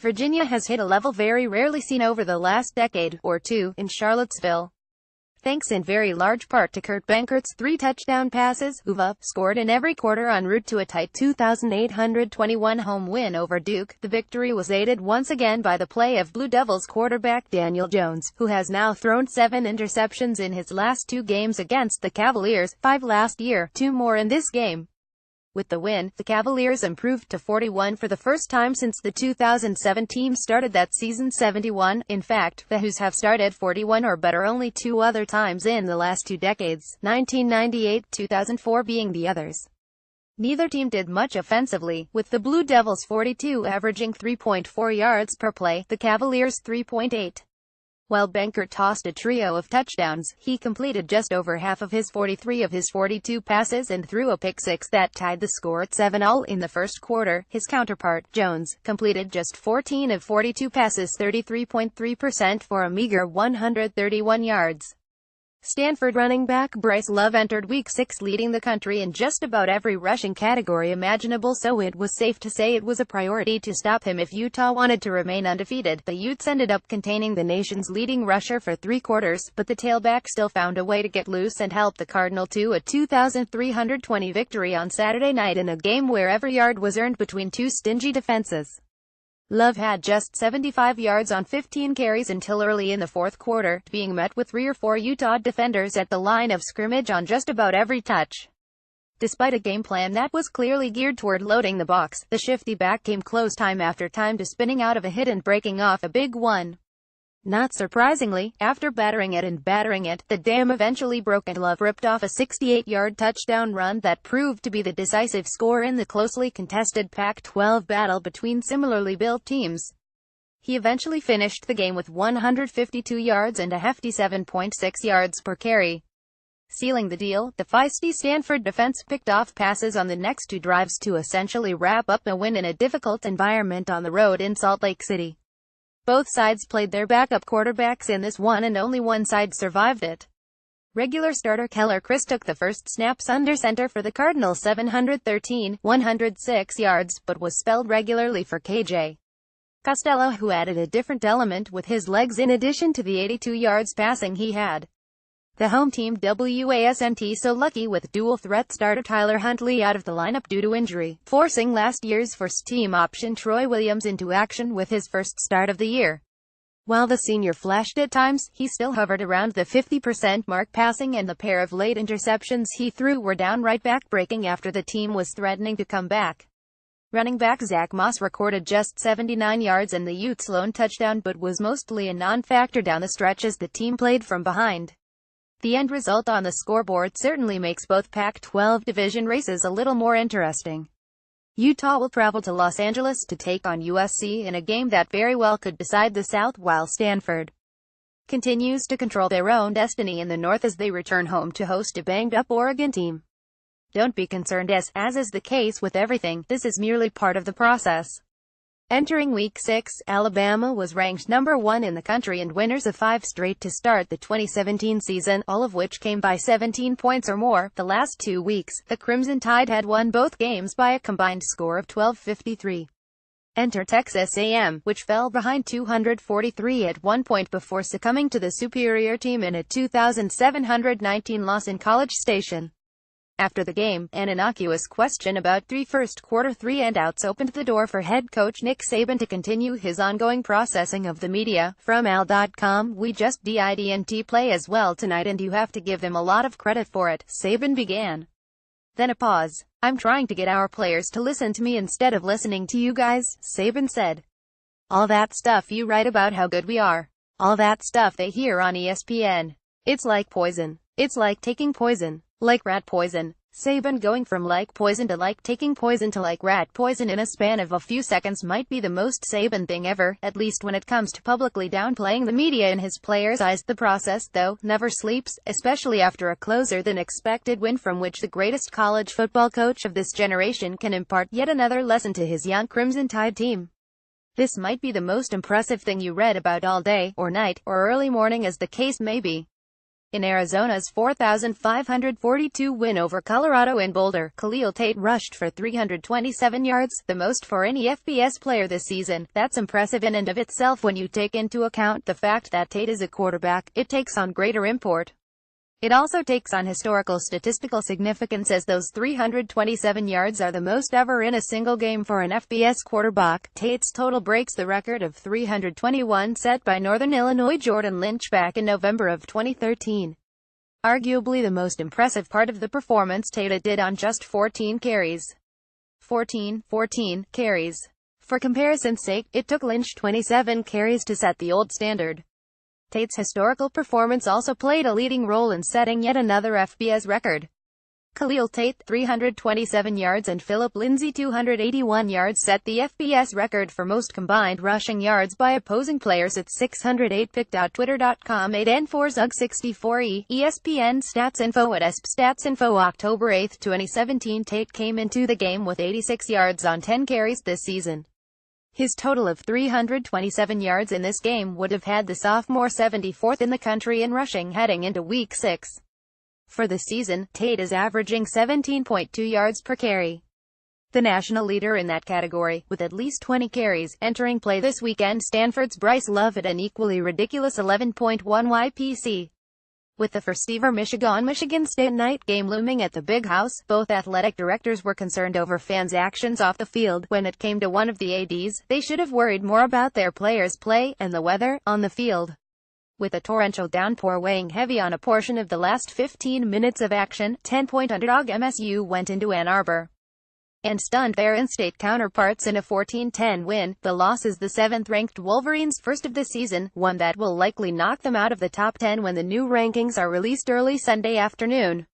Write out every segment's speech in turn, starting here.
Virginia has hit a level very rarely seen over the last decade or two in Charlottesville. Thanks in very large part to Kurt Benkert's 3 touchdown passes, UVA scored in every quarter en route to a tight 2,821 home win over Duke. The victory was aided once again by the play of Blue Devils quarterback Daniel Jones, who has now thrown 7 interceptions in his last 2 games against the Cavaliers, 5 last year, 2 more in this game. With the win, the Cavaliers improved to 41 for the first time since the 2007 team started that season 71. In fact, the Who's have started 41 or better only 2 other times in the last 2 decades, 1998-2004 being the others. Neither team did much offensively, with the Blue Devils 42 averaging 3.4 yards per play, the Cavaliers 3.8. While Benkert tossed a trio of touchdowns, he completed just over half of his 43 of his 42 passes and threw a pick-six that tied the score at 7-all in the first quarter. His counterpart, Jones, completed just 14 of 42 passes, 33.3% for a meager 131 yards. Stanford running back Bryce Love entered Week 6 leading the country in just about every rushing category imaginable, so it was safe to say it was a priority to stop him if Utah wanted to remain undefeated. The Utes ended up containing the nation's leading rusher for 3 quarters, but the tailback still found a way to get loose and help the Cardinal to a 2,320 victory on Saturday night in a game where every yard was earned between 2 stingy defenses. Love had just 75 yards on 15 carries until early in the fourth quarter, being met with 3 or 4 Utah defenders at the line of scrimmage on just about every touch. Despite a game plan that was clearly geared toward loading the box, the shifty back came close time after time to spinning out of a hit and breaking off a big one. Not surprisingly, after battering it, the dam eventually broke and Love ripped off a 68-yard touchdown run that proved to be the decisive score in the closely contested Pac-12 battle between similarly built teams. He eventually finished the game with 152 yards and a hefty 7.6 yards per carry. Sealing the deal, the feisty Stanford defense picked off passes on the next 2 drives to essentially wrap up a win in a difficult environment on the road in Salt Lake City. Both sides played their backup quarterbacks in this one and only one side survived it. Regular starter Keller Chris took the first snaps under center for the Cardinals, 106 yards, but was spelled regularly for KJ Costello, who added a different element with his legs in addition to the 82 yards passing he had. The home team wasn't so lucky with dual-threat starter Tyler Huntley out of the lineup due to injury, forcing last year's first-team option Troy Williams into action with his first start of the year. While the senior flashed at times, he still hovered around the 50% mark passing, and the pair of late interceptions he threw were downright back-breaking after the team was threatening to come back. Running back Zach Moss recorded just 79 yards and the Utes' lone touchdown, but was mostly a non-factor down the stretch as the team played from behind. The end result on the scoreboard certainly makes both Pac-12 division races a little more interesting. Utah will travel to Los Angeles to take on USC in a game that very well could decide the South, while Stanford continues to control their own destiny in the North as they return home to host a banged-up Oregon team. Don't be concerned, as is the case with everything, this is merely part of the process. Entering Week 6, Alabama was ranked number 1 in the country and winners of 5 straight to start the 2017 season, all of which came by 17 points or more. The last 2 weeks, the Crimson Tide had won both games by a combined score of 12-53. Enter Texas A&M, which fell behind 243 at one point before succumbing to the superior team in a 2,719 loss in College Station. After the game, an innocuous question about 3 first-quarter 3-and-outs opened the door for head coach Nick Saban to continue his ongoing processing of the media. From Al.com, "We just didn't play as well tonight and you have to give them a lot of credit for it," Saban began. Then a pause. "I'm trying to get our players to listen to me instead of listening to you guys," Saban said. "All that stuff you write about how good we are. All that stuff they hear on ESPN. It's like poison. It's like taking poison. Like rat poison." Saban going from like poison to like taking poison to like rat poison in a span of a few seconds might be the most Saban thing ever, at least when it comes to publicly downplaying the media in his players' eyes. The process, though, never sleeps, especially after a closer-than-expected win from which the greatest college football coach of this generation can impart yet another lesson to his young Crimson Tide team. This might be the most impressive thing you read about all day, or night, or early morning, as the case may be. In Arizona's 4,542 win over Colorado in Boulder, Khalil Tate rushed for 327 yards, the most for any FBS player this season. That's impressive in and of itself when you take into account the fact that Tate is a quarterback. It takes on greater import. It also takes on historical statistical significance, as those 327 yards are the most ever in a single game for an FBS quarterback. Tate's total breaks the record of 321 set by Northern Illinois' Jordan Lynch back in November of 2013. Arguably the most impressive part of the performance, Tate did on just 14 carries. 14 carries. For comparison's sake, it took Lynch 27 carries to set the old standard. Tate's historical performance also played a leading role in setting yet another FBS record. Khalil Tate, 327 yards, and Philip Lindsay, 281 yards, set the FBS record for most combined rushing yards by opposing players at 608. Pick.twitter.com 8N4Zug64E, ESPN Stats Info at ESP Stats Info. October 8, 2017. Tate came into the game with 86 yards on 10 carries this season. His total of 327 yards in this game would have had the sophomore 74th in the country in rushing heading into Week 6. For the season, Tate is averaging 17.2 yards per carry. The national leader in that category, with at least 20 carries, entering play this weekend. Stanford's Bryce Love at an equally ridiculous 11.1 YPC. With the first-ever Michigan State night game looming at the Big House, both athletic directors were concerned over fans' actions off the field. When it came to one of the ADs, they should have worried more about their players' play, and the weather, on the field. With a torrential downpour weighing heavy on a portion of the last 15 minutes of action, 10-point underdog MSU went into Ann Arbor and stunned their in-state counterparts in a 14-10 win. The loss is the 7th-ranked Wolverines' first of the season, one that will likely knock them out of the top 10 when the new rankings are released early Sunday afternoon.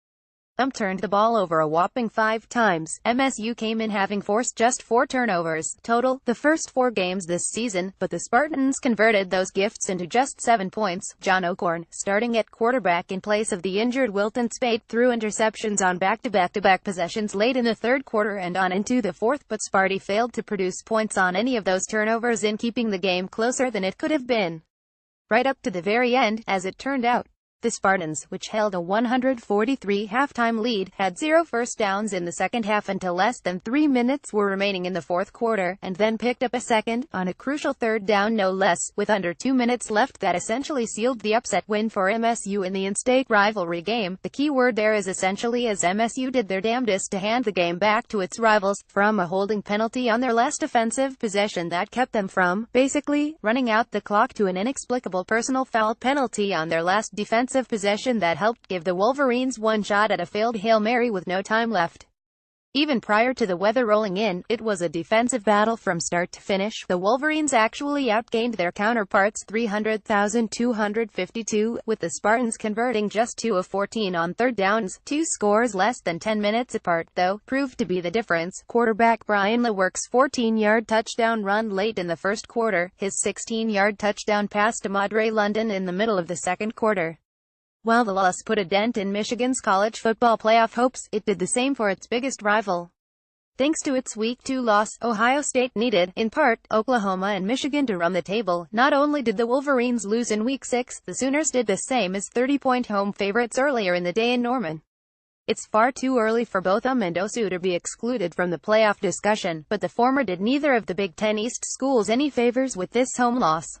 Turned the ball over a whopping 5 times. MSU came in having forced just 4 turnovers total, the first 4 games this season, but the Spartans converted those gifts into just 7 points. John O'Korn, starting at quarterback in place of the injured Wilton Spate, threw interceptions on back-to-back possessions late in the third quarter and on into the fourth, but Sparty failed to produce points on any of those turnovers, in keeping the game closer than it could have been. Right up to the very end, as it turned out. The Spartans, which held a 143 halftime lead, had 0 first downs in the second half until less than 3 minutes were remaining in the fourth quarter, and then picked up a second, on a crucial third down no less, with under 2 minutes left. That essentially sealed the upset win for MSU in the in-state rivalry game. The key word there is essentially, as MSU did their damnedest to hand the game back to its rivals, from a holding penalty on their last offensive possession that kept them from, basically, running out the clock, to an inexplicable personal foul penalty on their last defensive possession that helped give the Wolverines one shot at a failed Hail Mary with no time left. Even prior to the weather rolling in, it was a defensive battle from start to finish. The Wolverines actually outgained their counterparts 300,252, with the Spartans converting just 2 of 14 on third downs. 2 scores less than 10 minutes apart, though, proved to be the difference. Quarterback Brian Lewerke's 14-yard touchdown run late in the first quarter, his 16-yard touchdown pass to Madre London in the middle of the second quarter. While the loss put a dent in Michigan's college football playoff hopes, it did the same for its biggest rival. Thanks to its Week 2 loss, Ohio State needed, in part, Oklahoma and Michigan to run the table. Not only did the Wolverines lose in Week 6, the Sooners did the same as 30-point home favorites earlier in the day in Norman. It's far too early for both and OSU to be excluded from the playoff discussion, but the former did neither of the Big Ten East schools any favors with this home loss.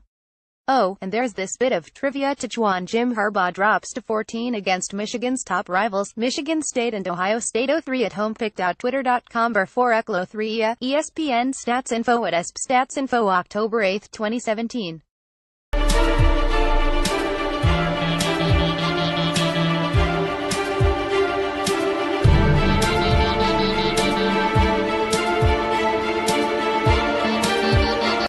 Oh, and there's this bit of trivia. Tijuana Jim Harbaugh drops to 14 against Michigan's top rivals, Michigan State and Ohio State. 03 at home. Pick.twitter.com /4ECLO3 ESPN Stats Info at ESP Stats Info. October 8, 2017.